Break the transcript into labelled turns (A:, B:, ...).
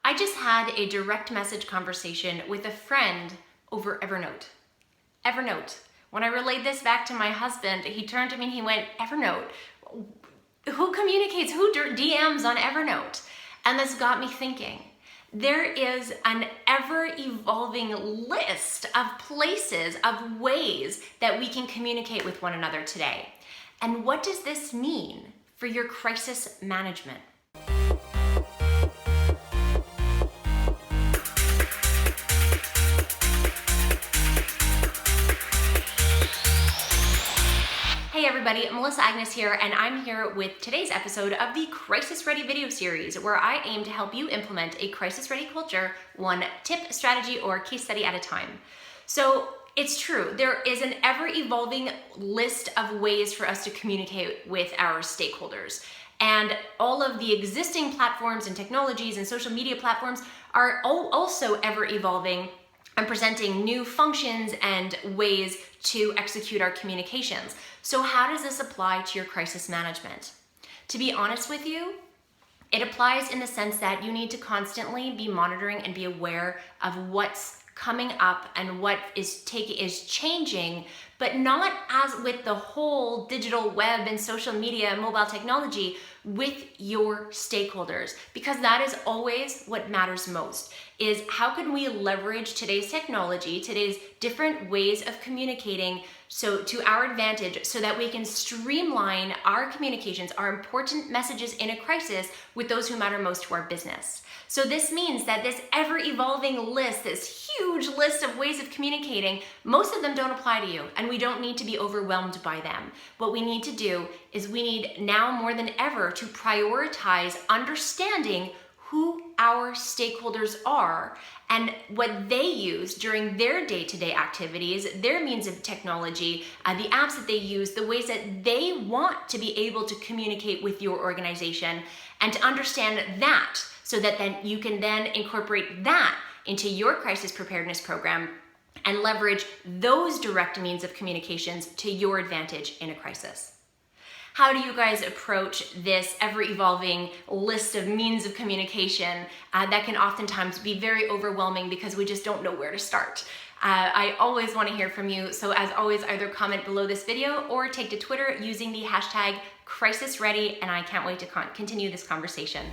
A: I just had a direct message conversation with a friend over Evernote. Evernote. When I relayed this back to my husband, he turned to me and he went, Evernote? Who communicates, who DMs on Evernote? And this got me thinking. There is an ever-evolving list of places, of ways that we can communicate with one another today. And what does this mean for your crisis management? Hey everybody, Melissa Agnes here, and I'm here with today's episode of the Crisis Ready video series, where I aim to help you implement a crisis ready culture, one tip, strategy, or case study at a time. So it's true, there is an ever-evolving list of ways for us to communicate with our stakeholders. And all of the existing platforms and technologies and social media platforms are also ever-evolving and presenting new functions and ways to execute our communications. So how does this apply to your crisis management? To be honest with you, it applies in the sense that you need to constantly be monitoring and be aware of what's coming up and what is changing, but not as with the whole digital web and social media, mobile technology, with your stakeholders, because that is always what matters most, is how can we leverage today's technology, today's different ways of communicating so to our advantage, so that we can streamline our communications, our important messages in a crisis with those who matter most to our business. So this means that this ever-evolving list, this huge list of ways of communicating, most of them don't apply to you, and we don't need to be overwhelmed by them. What we need to do is we need now more than ever to prioritize understanding who our stakeholders are and what they use during their day-to-day activities, their means of technology, the apps that they use, the ways that they want to be able to communicate with your organization, and to understand that so that then you can then incorporate that into your crisis preparedness program and leverage those direct means of communications to your advantage in a crisis. How do you guys approach this ever-evolving list of means of communication that can oftentimes be very overwhelming because we just don't know where to start? I always want to hear from you, so as always, either comment below this video or take to Twitter using the hashtag CrisisReady, and I can't wait to continue this conversation.